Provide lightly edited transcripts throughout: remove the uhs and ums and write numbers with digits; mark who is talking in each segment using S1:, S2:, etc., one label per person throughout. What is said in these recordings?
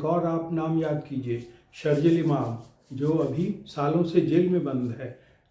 S1: एक और आप नाम याद कीजिए, शर्जील इमाम, जो अभी सालों से जेल में बंद है,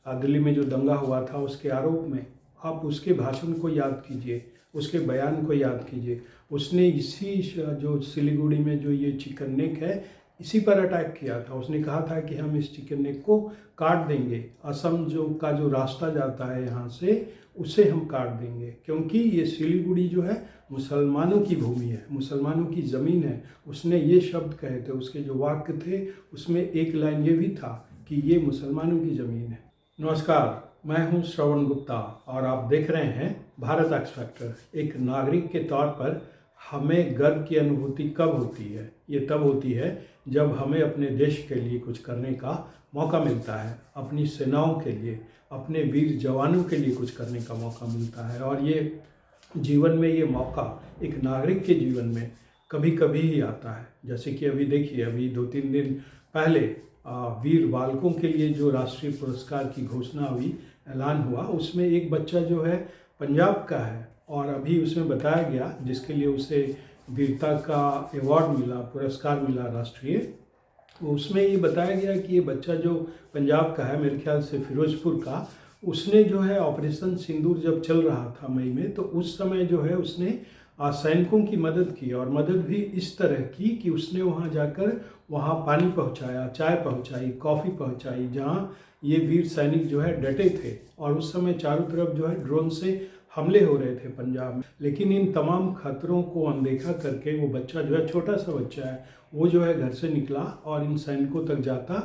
S1: दिल्ली में जो दंगा हुआ था उसके आरोप में। आप उसके भाषण को याद कीजिए, उसके बयान को याद कीजिए। उसने इसी जो सिलीगुड़ी में जो ये चिकन नेक है, इसी पर अटैक किया था। उसने कहा था कि हम इस चिकन नेक को काट देंगे, असम जो रास्ता जाता है यहाँ से, उसे हम काट देंगे, क्योंकि ये सिलीगुड़ी जो है मुसलमानों की भूमि है, मुसलमानों की ज़मीन है। उसने ये शब्द कहे थे, उसके जो वाक्य थे उसमें एक लाइन ये भी था कि ये मुसलमानों की ज़मीन है। नमस्कार, मैं हूं श्रवण गुप्ता और आप देख रहे हैं भारत एक्स फैक्टर। एक नागरिक के तौर पर हमें गर्व की अनुभूति कब होती है? ये तब होती है जब हमें अपने देश के लिए कुछ करने का मौका मिलता है, अपनी सेनाओं के लिए, अपने वीर जवानों के लिए कुछ करने का मौका मिलता है। और ये जीवन में ये मौका एक नागरिक के जीवन में कभी कभी ही आता है। जैसे कि अभी देखिए, अभी 2-3 दिन पहले वीर बालकों के लिए जो राष्ट्रीय पुरस्कार की घोषणा हुई, ऐलान हुआ, उसमें एक बच्चा जो है पंजाब का है और अभी उसमें बताया गया, जिसके लिए उसे वीरता का अवार्ड मिला, पुरस्कार मिला राष्ट्रीय, उसमें ये बताया गया कि ये बच्चा जो पंजाब का है, मेरे ख्याल से फिरोजपुर का, उसने जो है ऑपरेशन सिंदूर जब चल रहा था मई में, तो उस समय जो है उसने सैनिकों की मदद की, और मदद भी इस तरह की कि उसने वहाँ जाकर वहाँ पानी पहुँचाया, चाय पहुँचाई, कॉफ़ी पहुँचाई, जहाँ ये वीर सैनिक जो है डटे थे। और उस समय चारों तरफ जो है ड्रोन से हमले हो रहे थे पंजाब में, लेकिन इन तमाम खतरों को अनदेखा करके वो बच्चा जो है, छोटा सा बच्चा है, वो जो है घर से निकला और इन सैनिकों तक जाता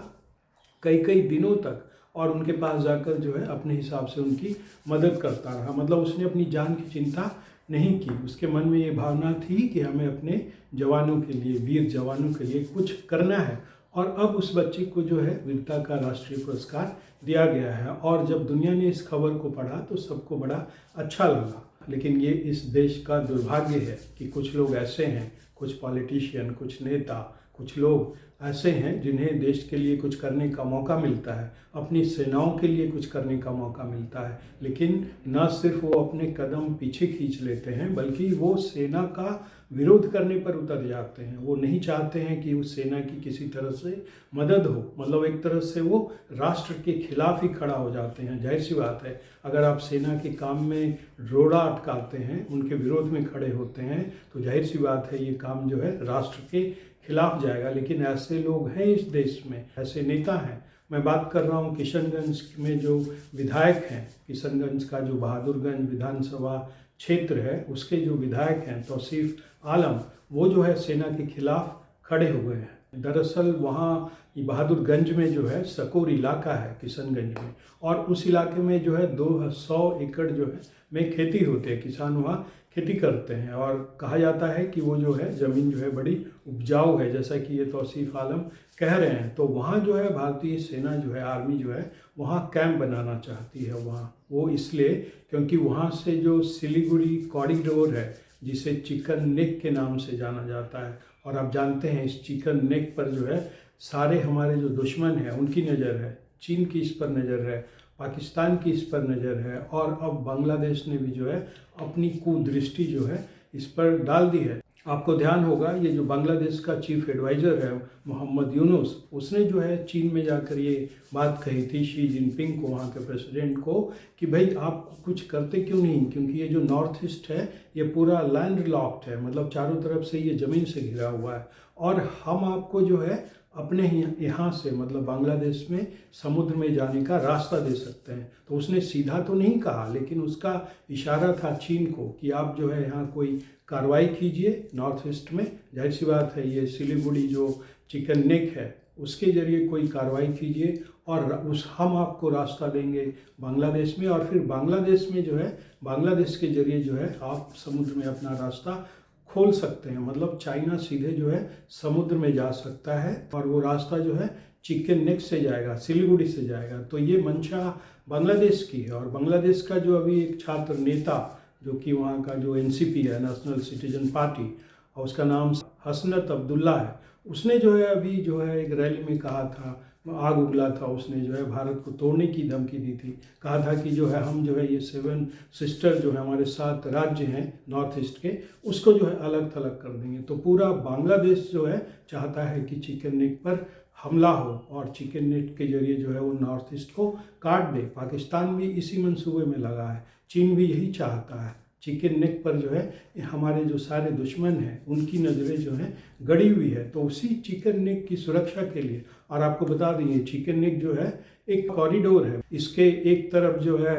S1: कई कई दिनों तक, और उनके पास जाकर जो है अपने हिसाब से उनकी मदद करता रहा। मतलब उसने अपनी जान की चिंता नहीं की। उसके मन में ये भावना थी कि हमें अपने जवानों के लिए, वीर जवानों के लिए कुछ करना है। और अब उस बच्चे को जो है वीरता का राष्ट्रीय पुरस्कार दिया गया है। और जब दुनिया ने इस खबर को पढ़ा तो सबको बड़ा अच्छा लगा। लेकिन ये इस देश का दुर्भाग्य है कि कुछ लोग ऐसे हैं, कुछ पॉलिटिशियन, कुछ नेता, कुछ लोग ऐसे हैं जिन्हें देश के लिए कुछ करने का मौका मिलता है, अपनी सेनाओं के लिए कुछ करने का मौका मिलता है, लेकिन न सिर्फ वो अपने कदम पीछे खींच लेते हैं, बल्कि वो सेना का विरोध करने पर उतर जाते हैं। वो नहीं चाहते हैं कि उस सेना की किसी तरह से मदद हो। मतलब एक तरह से वो राष्ट्र के खिलाफ ही खड़ा हो जाते हैं। जाहिर सी बात है, अगर आप सेना के काम में रोड़ा अटकाते हैं, उनके विरोध में खड़े होते हैं, तो जाहिर सी बात है ये काम जो है राष्ट्र के खिलाफ जाएगा। लेकिन ऐसे लोग हैं इस देश में, ऐसे नेता हैं। मैं बात कर रहा हूँ किशनगंज में जो विधायक हैं, किशनगंज का जो बहादुरगंज विधानसभा क्षेत्र है, उसके जो विधायक हैं तौसीफ आलम, वो जो है सेना के खिलाफ खड़े हुए हैं। दरअसल वहाँ बहादुरगंज में जो है सकोर इलाका है किशनगंज में, और उस इलाके में जो है 200 एकड़ जो है में खेती होती है। किसान वहाँ खेती करते हैं और कहा जाता है कि वो जो है ज़मीन जो है बड़ी उपजाऊ है, जैसा कि ये तौसीफ आलम कह रहे हैं। तो वहाँ जो है भारतीय सेना जो है, आर्मी जो है, वहाँ कैंप बनाना चाहती है वहाँ। वो इसलिए क्योंकि वहाँ से जो सिलीगुड़ी कॉरिडोर है, जिसे चिकन नेक के नाम से जाना जाता है, और आप जानते हैं इस चिकन नेक पर जो है सारे हमारे जो दुश्मन हैं उनकी नज़र है। चीन की इस पर नज़र है, पाकिस्तान की इस पर नज़र है, और अब बांग्लादेश ने भी जो है अपनी कुदृष्टि जो है इस पर डाल दी है। आपको ध्यान होगा, ये जो बांग्लादेश का चीफ एडवाइज़र है मोहम्मद यूनुस, उसने जो है चीन में जाकर ये बात कही थी शी जिनपिंग को, वहाँ के प्रेसिडेंट को, कि भाई आप कुछ करते क्यों नहीं, क्योंकि ये जो नॉर्थ ईस्ट है ये पूरा लैंड लॉक्ड है, मतलब चारों तरफ से ये ज़मीन से घिरा हुआ है, और हम आपको जो है अपने यहाँ से, मतलब बांग्लादेश में समुद्र में जाने का रास्ता दे सकते हैं। तो उसने सीधा तो नहीं कहा, लेकिन उसका इशारा था चीन को कि आप जो है यहाँ कोई कार्रवाई कीजिए नॉर्थ ईस्ट में। जाहिर सी बात है, ये सिलीगुड़ी जो चिकन नेक है उसके ज़रिए कोई कार्रवाई कीजिए, और हम आपको रास्ता देंगे बांग्लादेश में, और फिर बांग्लादेश में जो है, बांग्लादेश के ज़रिए जो है आप समुद्र में अपना रास्ता खोल सकते हैं। मतलब चाइना सीधे जो है समुद्र में जा सकता है, और वो रास्ता जो है चिकन नेक से जाएगा, सिलीगुड़ी से जाएगा। तो ये मंशा बांग्लादेश की है। और बांग्लादेश का जो अभी एक छात्र नेता, जो कि वहाँ का जो एनसीपी है, नेशनल सिटीजन पार्टी, और उसका नाम हसनत अब्दुल्ला है, उसने जो है अभी जो है एक रैली में कहा था, आग उगला था, उसने जो है भारत को तोड़ने की धमकी दी थी। कहा था कि जो है हम जो है ये 7 सिस्टर जो है हमारे 7 राज्य हैं नॉर्थ ईस्ट के, उसको जो है अलग थलग कर देंगे। तो पूरा बांग्लादेश जो है चाहता है कि चिकन नेक पर हमला हो और चिकन नेक के जरिए जो है वो नॉर्थ ईस्ट को काट दे। पाकिस्तान भी इसी मंसूबे में लगा है, चीन भी यही चाहता है। चिकन नेक पर जो है हमारे जो सारे दुश्मन हैं उनकी नज़रें जो हैं गड़ी हुई है, तो उसी चिकन नेक की सुरक्षा के लिए। और आपको बता दें चिकन नेक जो है एक कॉरिडोर है, इसके एक तरफ जो है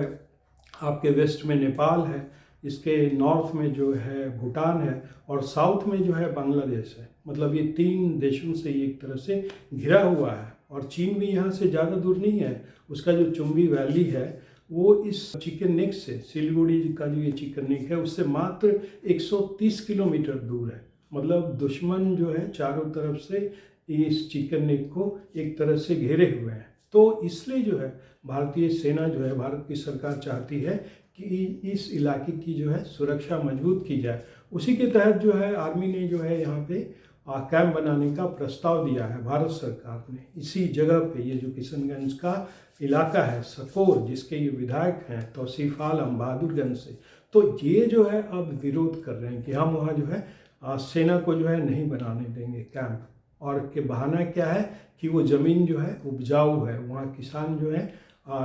S1: आपके वेस्ट में नेपाल है, इसके नॉर्थ में जो है भूटान है और साउथ में जो है बांग्लादेश है। मतलब ये 3 देशों से एक तरह से घिरा हुआ है और चीन भी यहाँ से ज़्यादा दूर नहीं है। उसका जो चुम्बी वैली है वो इस चिकन नेक से, सिलीगुड़ी का जो ये चिकन नेक है उससे मात्र 130 किलोमीटर दूर है। मतलब दुश्मन जो है चारों तरफ से इस चिकन नेक को एक तरह से घेरे हुए हैं। तो इसलिए जो है भारतीय सेना जो है, भारत की सरकार चाहती है कि इस इलाके की जो है सुरक्षा मजबूत की जाए। उसी के तहत जो है आर्मी ने जो है यहाँ पे कैंप बनाने का प्रस्ताव दिया है भारत सरकार ने। इसी जगह पे ये जो किशनगंज का इलाका है, सकोर, जिसके ये विधायक हैं तौसीफ आलम बहादुरगंज से, तो ये जो है अब विरोध कर रहे हैं कि हम वहाँ जो है सेना को जो है नहीं बनाने देंगे कैंप। और के बहाना क्या है कि वो ज़मीन जो है उपजाऊ है, वहाँ किसान जो है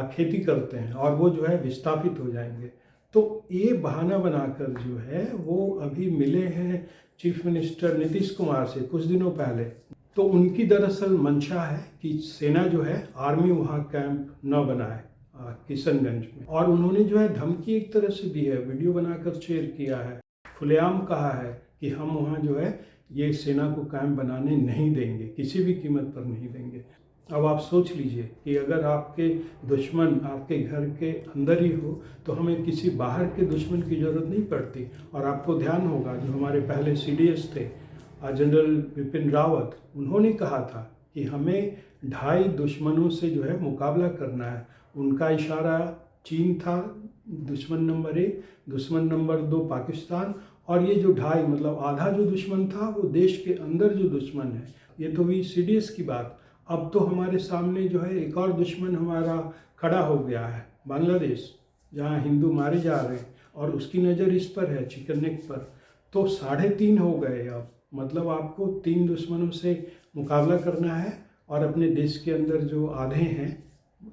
S1: खेती करते हैं और वो जो है विस्थापित हो जाएंगे। तो ये बहाना बनाकर जो है वो अभी मिले हैं चीफ मिनिस्टर नीतीश कुमार से कुछ दिनों पहले। तो उनकी दरअसल मंशा है कि सेना जो है आर्मी वहाँ कैंप न बनाए किशनगंज में। और उन्होंने जो है धमकी एक तरह से दी है, वीडियो बनाकर शेयर किया है, खुलेआम कहा है कि हम वहाँ जो है ये सेना को कैंप बनाने नहीं देंगे, किसी भी कीमत पर नहीं देंगे। अब आप सोच लीजिए कि अगर आपके दुश्मन आपके घर के अंदर ही हो तो हमें किसी बाहर के दुश्मन की ज़रूरत नहीं पड़ती। और आपको ध्यान होगा जो हमारे पहले CDS थे जनरल बिपिन रावत, उन्होंने कहा था कि हमें 2.5 दुश्मनों से जो है मुकाबला करना है। उनका इशारा चीन था दुश्मन नंबर 1, दुश्मन नंबर 2 पाकिस्तान, और ये जो 2.5 मतलब आधा जो दुश्मन था वो देश के अंदर जो दुश्मन है। ये तो हुई CDS की बात। अब तो हमारे सामने जो है एक और दुश्मन हमारा खड़ा हो गया है, बांग्लादेश, जहाँ हिंदू मारे जा रहे हैं और उसकी नज़र इस पर है, चिकन नेक पर। तो 3.5 हो गए अब। मतलब आपको 3 दुश्मनों से मुकाबला करना है और अपने देश के अंदर जो आधे हैं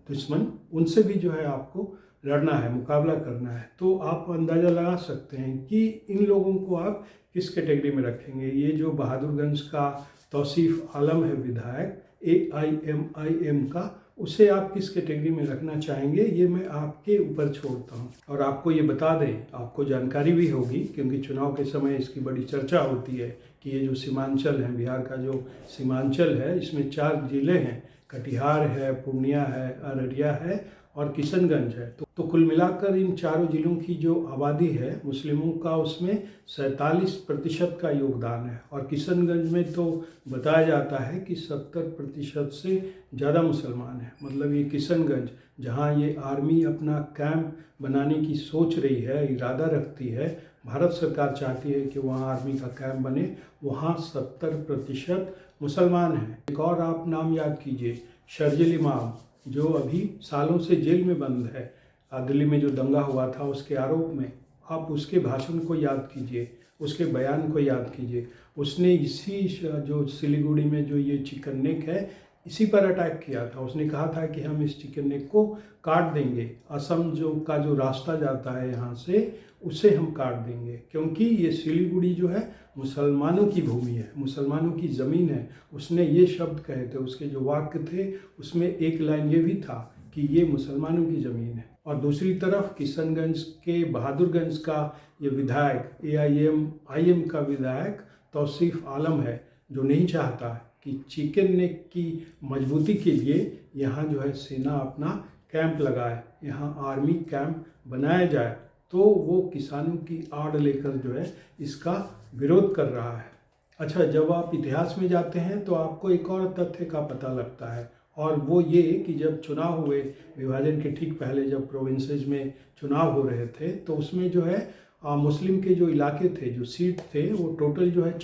S1: दुश्मन, उनसे भी जो है आपको लड़ना है, मुकाबला करना है। तो आप अंदाज़ा लगा सकते हैं कि इन लोगों को आप किस कैटेगरी में रखेंगे। ये जो बहादुरगंज का तौसीफ आलम है विधायक AIMIM का, उसे आप किस कैटेगरी में रखना चाहेंगे, ये मैं आपके ऊपर छोड़ता हूँ। और आपको ये बता दें, आपको जानकारी भी होगी क्योंकि चुनाव के समय इसकी बड़ी चर्चा होती है कि ये जो सीमांचल है, बिहार का जो सीमांचल है, इसमें 4 जिले हैं, कटिहार है, पूर्णिया है, अररिया है और किशनगंज है। तो कुल मिलाकर इन चारों जिलों की जो आबादी है मुस्लिमों का, उसमें 47% का योगदान है। और किशनगंज में तो बताया जाता है कि 70% से ज़्यादा मुसलमान हैं। मतलब ये किशनगंज जहाँ ये आर्मी अपना कैंप बनाने की सोच रही है, इरादा रखती है, भारत सरकार चाहती है कि वहाँ आर्मी का कैंप बने, वहाँ 70% मुसलमान हैं। एक और आप नाम याद कीजिए, शर्जिल इमाम, जो अभी सालों से जेल में बंद है। दिल्ली में जो दंगा हुआ था उसके आरोप में, आप उसके भाषण को याद कीजिए, उसके बयान को याद कीजिए। उसने इसी जो सिलीगुड़ी में जो ये चिकन नेक है, इसी पर अटैक किया था। उसने कहा था कि हम इस चिकन नेक को काट देंगे, असम जो रास्ता जाता है यहाँ से, उसे हम काट देंगे, क्योंकि ये सिलीगुड़ी जो है मुसलमानों की भूमि है, मुसलमानों की ज़मीन है। उसने ये शब्द कहे थे, उसके जो वाक्य थे उसमें एक लाइन ये भी था कि ये मुसलमानों की ज़मीन है। और दूसरी तरफ किशनगंज के बहादुरगंज का ये विधायक AIMIM का विधायक तौसीफ आलम है, जो नहीं चाहता कि चिकन नेक की मजबूती के लिए यहाँ जो है सेना अपना कैंप लगाए, यहाँ आर्मी कैंप बनाया जाए। तो वो किसानों की आड़ लेकर जो है इसका विरोध कर रहा है। अच्छा, जब आप इतिहास में जाते हैं तो आपको एक और तथ्य का पता लगता है, और वो ये कि जब चुनाव हुए विभाजन के ठीक पहले, जब प्रोविंसेस में चुनाव हो रहे थे, तो उसमें जो है मुस्लिम के जो इलाके थे, जो सीट थे, वो टोटल जो है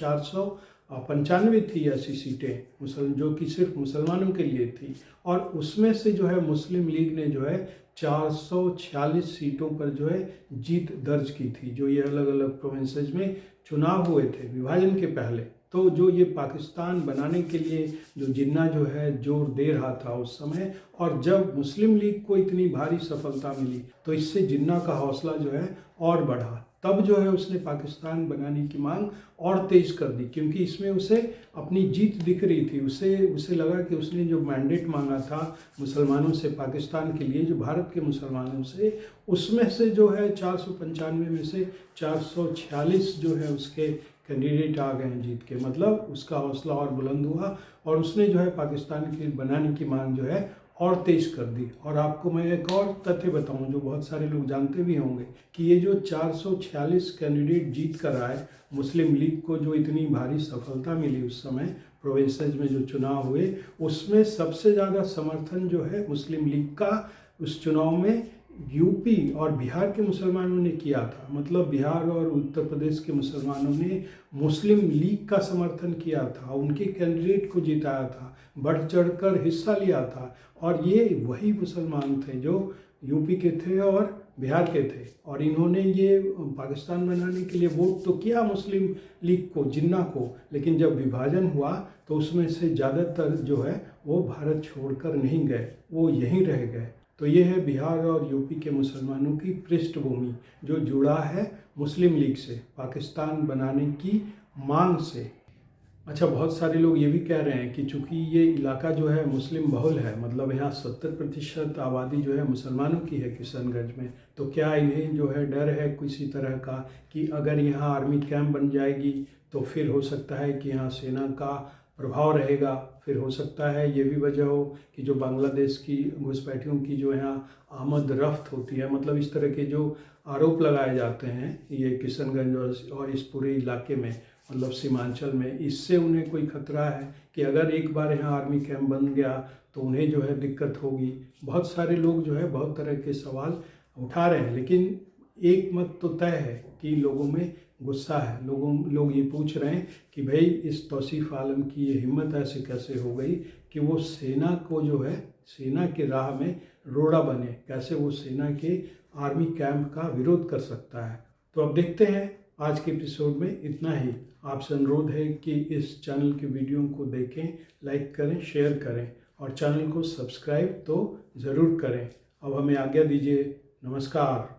S1: 95 थी ऐसी सीटें जो कि सिर्फ मुसलमानों के लिए थी, और उसमें से जो है मुस्लिम लीग ने जो है 446 सीटों पर जो है जीत दर्ज की थी। जो ये अलग अलग प्रोविंसेस में चुनाव हुए थे विभाजन के पहले, तो जो ये पाकिस्तान बनाने के लिए जो जिन्ना जो है जोर दे रहा था उस समय, और जब मुस्लिम लीग को इतनी भारी सफलता मिली तो इससे जिन्ना का हौसला जो है और बढ़ा। तब जो है उसने पाकिस्तान बनाने की मांग और तेज कर दी, क्योंकि इसमें उसे अपनी जीत दिख रही थी। उसे लगा कि उसने जो मैंडेट मांगा था मुसलमानों से पाकिस्तान के लिए, जो भारत के मुसलमानों से, उसमें से जो है 495 में से 446 जो है उसके कैंडिडेट आ गए हैं जीत के। मतलब उसका हौसला और बुलंद हुआ और उसने जो है पाकिस्तान के बनाने की मांग जो है और तेज कर दी। और आपको मैं एक और तथ्य बताऊं जो बहुत सारे लोग जानते भी होंगे कि ये जो 446 कैंडिडेट जीत कर आए, मुस्लिम लीग को जो इतनी भारी सफलता मिली उस समय प्रोविंसेस में जो चुनाव हुए, उसमें सबसे ज़्यादा समर्थन जो है मुस्लिम लीग का उस चुनाव में यूपी और बिहार के मुसलमानों ने किया था। मतलब बिहार और उत्तर प्रदेश के मुसलमानों ने मुस्लिम लीग का समर्थन किया था, उनके कैंडिडेट को जिताया था, बढ़ चढ़कर हिस्सा लिया था। और ये वही मुसलमान थे जो यूपी के थे और बिहार के थे, और इन्होंने ये पाकिस्तान बनाने के लिए वोट तो किया मुस्लिम लीग को, जिन्ना को, लेकिन जब विभाजन हुआ तो उसमें से ज़्यादातर जो है वो भारत छोड़कर नहीं गए, वो यहीं रह गए। तो ये है बिहार और यूपी के मुसलमानों की पृष्ठभूमि जो जुड़ा है मुस्लिम लीग से, पाकिस्तान बनाने की मांग से। अच्छा, बहुत सारे लोग ये भी कह रहे हैं कि चूंकि ये इलाका जो है मुस्लिम बहुल है, मतलब यहाँ 70% आबादी जो है मुसलमानों की है किशनगंज में, तो क्या इन्हें जो है डर है किसी तरह का कि अगर यहाँ आर्मी कैंप बन जाएगी तो फिर हो सकता है कि यहाँ सेना का प्रभाव रहेगा। फिर हो सकता है ये भी वजह हो कि जो बांग्लादेश की घुसपैठियों की जो यहाँ आमद रफ्त होती है, मतलब इस तरह के जो आरोप लगाए जाते हैं ये किशनगंज और इस पूरे इलाके में, मतलब सीमांचल में, इससे उन्हें कोई खतरा है कि अगर एक बार यहाँ आर्मी कैंप बन गया तो उन्हें जो है दिक्कत होगी। बहुत सारे लोग जो है बहुत तरह के सवाल उठा रहे हैं, लेकिन एक मत तो तय है कि लोगों में गुस्सा है। लोग ये पूछ रहे हैं कि भाई इस तौसीफ आलम की ये हिम्मत ऐसे कैसे हो गई कि वो सेना को जो है सेना के राह में रोड़ा बने, कैसे वो सेना के आर्मी कैंप का विरोध कर सकता है। तो अब देखते हैं, आज के एपिसोड में इतना ही। आपसे अनुरोध है कि इस चैनल के वीडियो को देखें, लाइक करें, शेयर करें और चैनल को सब्सक्राइब तो ज़रूर करें। अब हमें आज्ञा दीजिए। नमस्कार।